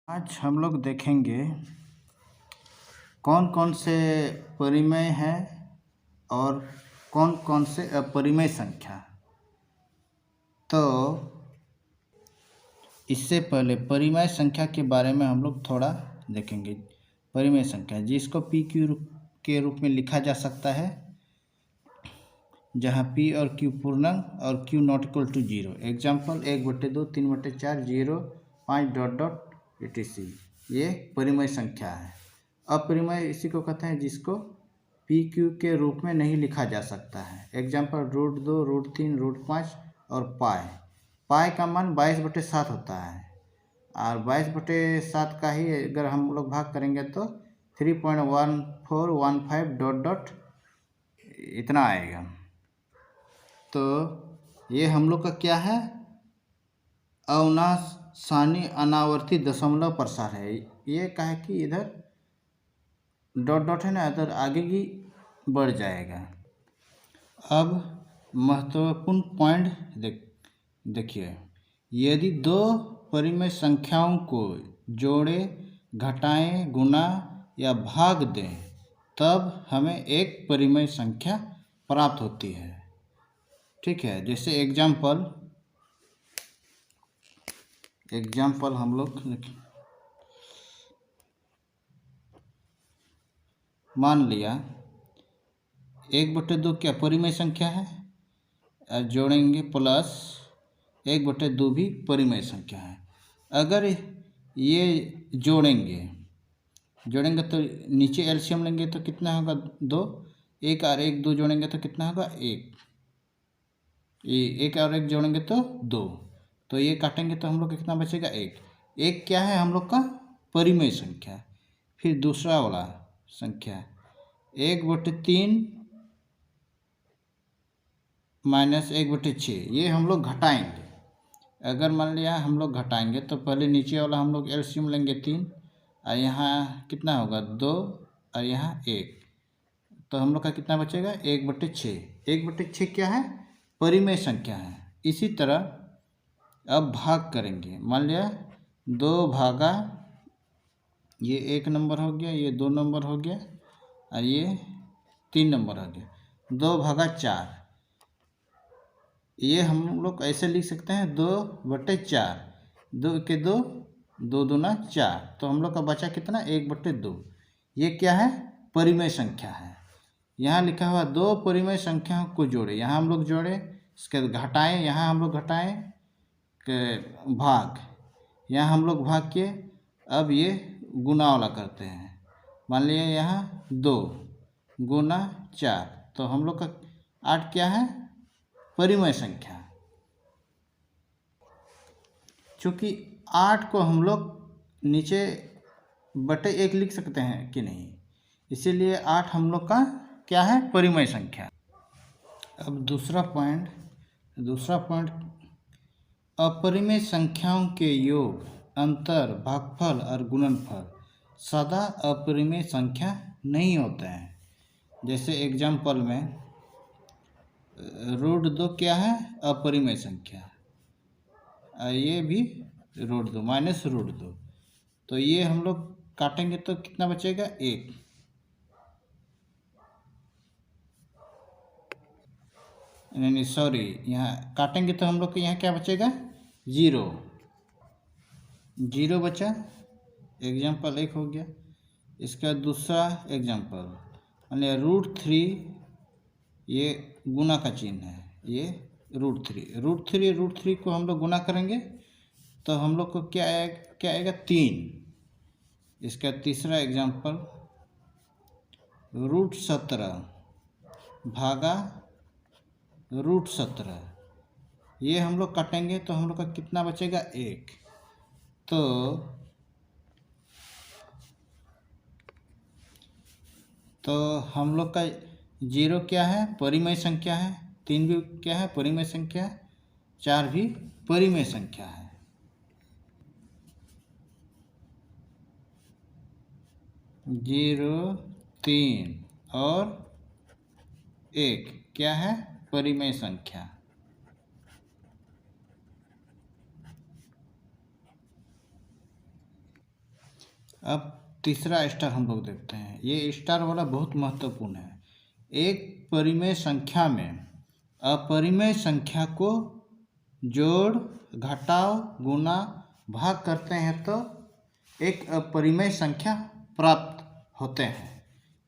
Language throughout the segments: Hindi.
आज हम लोग देखेंगे कौन कौन से परिमेय हैं और कौन कौन से अपरिमेय संख्या। तो इससे पहले परिमेय संख्या के बारे में हम लोग थोड़ा देखेंगे। परिमेय संख्या जिसको पी क्यू के रूप में लिखा जा सकता है, जहाँ पी और क्यू पूर्णांक और Q not equal to 0। Example 1/2, 3/4, 0, 5 dot dot etc। ये परिमेय संख्या है। अपरिमेय इसी को कहते हैं जिसको पी क्यू के रूप में नहीं लिखा जा सकता है। एग्जाम्पल √2, √3, √5 और पाई। पाई का मान 22/7 होता है और 22/7 का ही अगर हम लोग भाग करेंगे तो 3.1415 डॉट डॉट इतना आएगा। तो ये हम लोग का क्या है, अवनाशानी अनावर्ती दशमलव प्रसार है। ये क्या है कि इधर डॉट डॉट है ना, इधर आगे की बढ़ जाएगा। अब महत्वपूर्ण पॉइंट देखिए, यदि दो परिमेय संख्याओं को जोड़े, घटाएं, गुना या भाग दें तब हमें एक परिमेय संख्या प्राप्त होती है। ठीक है, जैसे एग्जाम्पल हम लोग मान लिया 1/2 क्या परिमेय संख्या है, जोड़ेंगे प्लस 1/2 भी परिमेय संख्या है। अगर ये जोड़ेंगे तो नीचे एलसीएम लेंगे तो कितना होगा 2। 1 और 1 2 जोड़ेंगे तो कितना होगा 1। 1 और 1 जोड़ेंगे तो 2। तो ये काटेंगे तो हम लोग कितना बचेगा 1। 1 क्या है हम लोग का परिमेय संख्या। फिर दूसरा वाला संख्या 1/3 माइनस 1/6, ये हम लोग घटाएंगे। अगर मान लिया हम लोग घटाएंगे तो पहले नीचे वाला हम लोग एलसीएम लेंगे 3 और यहाँ कितना होगा 2 और यहाँ 1, तो हम लोग का कितना बचेगा 1/6। 1/6 क्या है परिमेय संख्या है। इसी तरह अब भाग करेंगे। मान लिया 2 भागा, ये 1 नंबर हो गया, ये 2 नंबर हो गया और ये 3 नंबर हो गया। 2 भागा 4, ये हम लोग ऐसे लिख सकते हैं 2/4। 2 के 2, 2 दूना 4, तो हम लोग का बचा कितना 1/2। ये क्या है परिमेय संख्या है। यहाँ लिखा हुआ 2 परिमेय संख्याओं को जोड़े, यहाँ हम लोग जोड़े, इसके घटाएं, यहाँ हम लोग घटाएं भाग, यहाँ हम लोग भाग किए। अब ये गुना वाला करते हैं। मान लिया यहाँ 2 गुना 4, तो हम लोग का 8 क्या है परिमेय संख्या। चूँकि 8 को हम लोग नीचे बटे 1 लिख सकते हैं कि नहीं, इसीलिए 8 हम लोग का क्या है परिमेय संख्या। अब दूसरा पॉइंट अपरिमेय संख्याओं के योग, अंतर, भागफल और गुणनफल सदा अपरिमेय संख्या नहीं होते हैं। जैसे एग्जाम्पल में √2 क्या है अपरिमेय संख्या, ये भी √2 माइनस √2, तो ये हम लोग काटेंगे तो कितना बचेगा 1। नहीं सॉरी, यहाँ काटेंगे तो हम लोग को यहाँ क्या बचेगा 0 बचा। एग्जाम्पल 1 हो गया। इसका दूसरा एग्जाम्पल मान लिया √3, ये गुना का चिन्ह है, ये √3 को हम लोग गुना करेंगे तो हम लोग को क्या आएगा 3। इसका तीसरा एग्जाम्पल √17 भागा √17, ये हम लोग काटेंगे तो हम लोग का कितना बचेगा 1। तो हम लोग का 0 क्या है परिमेय संख्या है, 3 भी क्या है परिमेय संख्या, 4 भी परिमेय संख्या है। 0, 3 और 1 क्या है परिमेय संख्या। अब तीसरा स्टार हम लोग देखते हैं। ये स्टार वाला बहुत महत्वपूर्ण है। एक परिमेय संख्या में अपरिमेय संख्या को जोड़, घटाव, गुना, भाग करते हैं तो एक अपरिमेय संख्या प्राप्त होते हैं।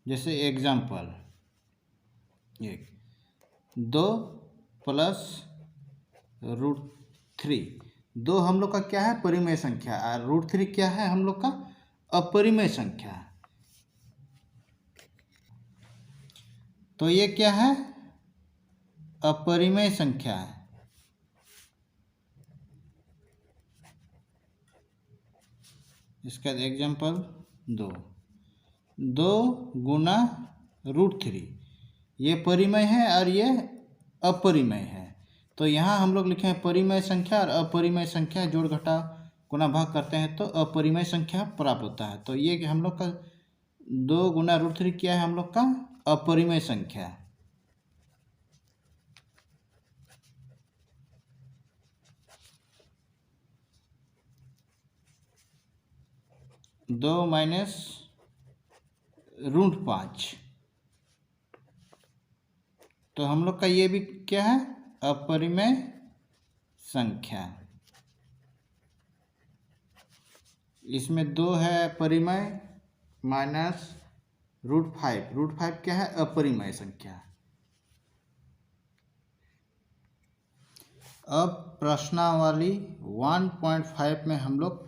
जैसे एग्जाम्पल, एक 2 प्लस √3। 2 हम लोग का क्या है? परिमेय संख्या, और √3 क्या है? हम लोग का अपरिमेय संख्या। तो ये क्या है? अपरिमेय संख्या है। इसका एग्जाम्पल 2 गुना √3, ये परिमेय है और ये अपरिमेय है। तो यहाँ हम लोग लिखे हैं परिमेय संख्या और अपरिमेय संख्या जोड़, घटाव, गुना, भाग करते हैं तो अपरिमेय संख्या प्राप्त होता है। तो ये हम लोग का 2 गुना √3 क्या है? हम लोग का अपरिमेय संख्या। दो माइनस √5, तो हम लोग का ये भी क्या है? अपरिमेय संख्या। इसमें 2 है परिमेय माइनस √5। √5 क्या है? अपरिमेय संख्या। अब प्रश्नावली 1.5 में हम लोग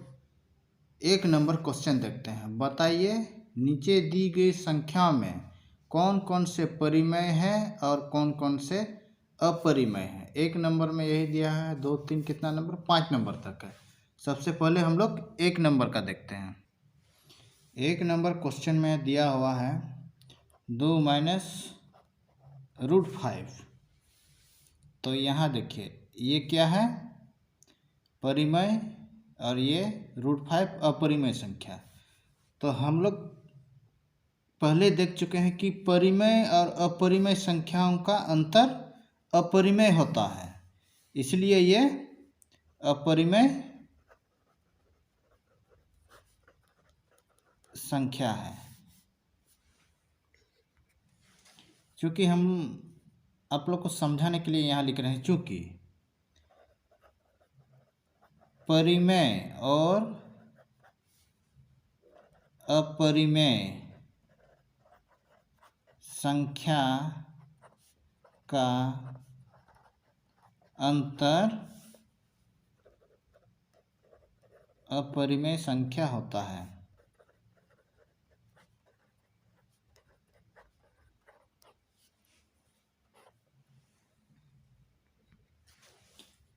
1 नंबर क्वेश्चन देखते हैं। बताइए नीचे दी गई संख्या में कौन कौन से परिमेय है और कौन कौन से अपरिमेय है। 1 नंबर में यही दिया है, 2, 3, कितना नंबर? 5 नंबर तक है। सबसे पहले हम लोग 1 नंबर का देखते हैं। 1 नंबर क्वेश्चन में दिया हुआ है 2 माइनस √5। तो यहाँ देखिए ये क्या है? परिमेय, और ये √5 अपरिमेय संख्या। तो हम लोग पहले देख चुके हैं कि परिमेय और अपरिमेय संख्याओं का अंतर अपरिमेय होता है, इसलिए ये अपरिमेय संख्या है। क्योंकि हम आप लोग को समझाने के लिए यहाँ लिख रहे हैं, चूँकि परिमेय और अपरिमेय संख्या का अंतर अपरिमेय संख्या होता है।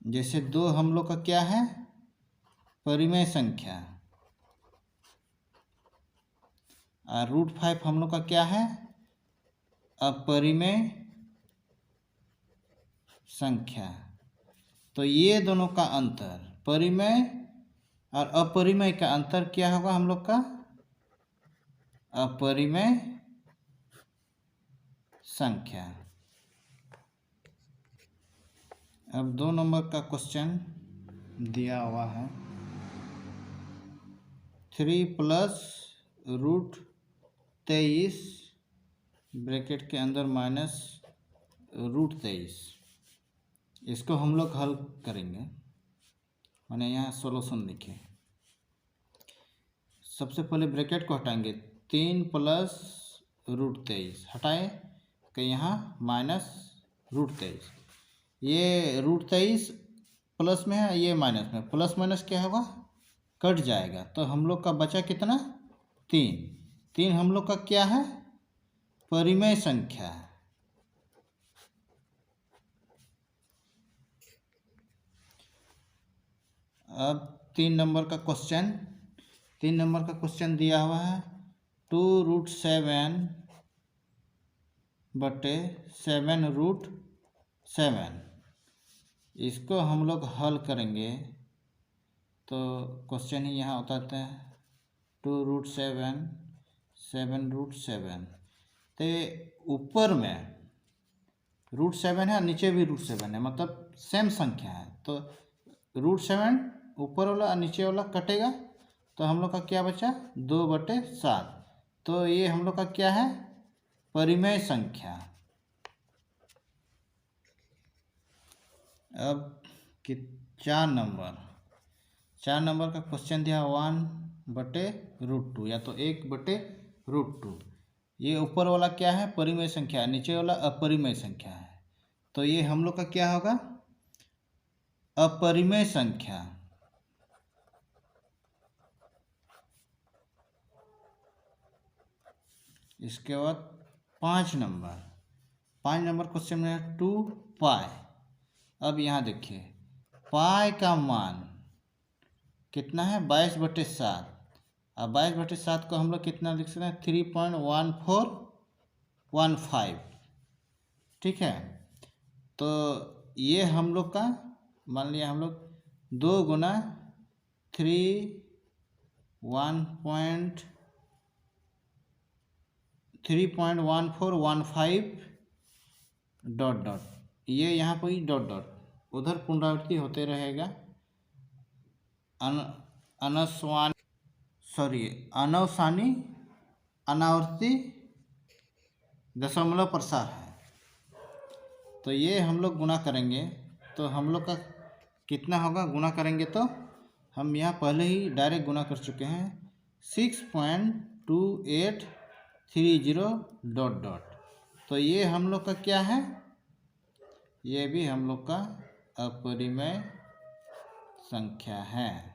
जैसे 2 हम लोग का क्या है? परिमेय संख्या, और √5 हम लोग का क्या है? अपरिमेय संख्या। तो ये दोनों का अंतर, परिमेय और अपरिमेय का अंतर क्या होगा? हम लोग का अपरिमेय संख्या। अब 2 नंबर का क्वेश्चन दिया हुआ है 3 प्लस √23 ब्रैकेट के अंदर माइनस √23। इसको हम लोग हल करेंगे, मैंने यहाँ सॉल्यूशन लिखे। सबसे पहले ब्रैकेट को हटाएंगे, 3 प्लस √23 हटाए कि यहाँ माइनस √23। ये √23 प्लस में है, ये माइनस में, प्लस माइनस क्या होगा? कट जाएगा। तो हम लोग का बचा कितना? 3 हम लोग का क्या है? परिमेय संख्या है। अब 3 नंबर का क्वेश्चन दिया हुआ है 2√7 बटे 7√7। इसको हम लोग हल करेंगे तो क्वेश्चन ही यहाँ उतारते हैं 2√7 7√7। तो ऊपर में √7 है, नीचे भी √7 है, मतलब सेम संख्या है। तो √7 ऊपर वाला और नीचे वाला कटेगा तो हम लोग का क्या बचा 2/7। तो ये हम लोग का क्या है परिमेय संख्या। अब 4 नंबर का क्वेश्चन दिया 1/√2 या तो 1/√2। ये ऊपर वाला क्या है परिमेय संख्या, नीचे वाला अपरिमेय संख्या है। तो ये हम लोग का क्या होगा अपरिमेय संख्या। इसके बाद 5 नंबर क्वेश्चन में है 2 पाई। अब यहाँ देखिए पाई का मान कितना है 22/7। अब 22/7 को हम लोग कितना लिख सकते हैं 3.1415। ठीक है, तो ये हम लोग का मान लिया हम लोग 2 गुना 3.1415 ... ये यहाँ पर डॉट डॉट उधर पुनरावृत्ति होते रहेगा। अनवसानी अनावर्ती दशमलव प्रसार है। तो ये हम लोग गुणा करेंगे तो हम लोग का कितना होगा, गुणा करेंगे तो हम यहाँ पहले ही डायरेक्ट गुणा कर चुके हैं 6.2830 ... तो ये हम लोग का क्या है, ये भी हम लोग का अपरिमेय संख्या है।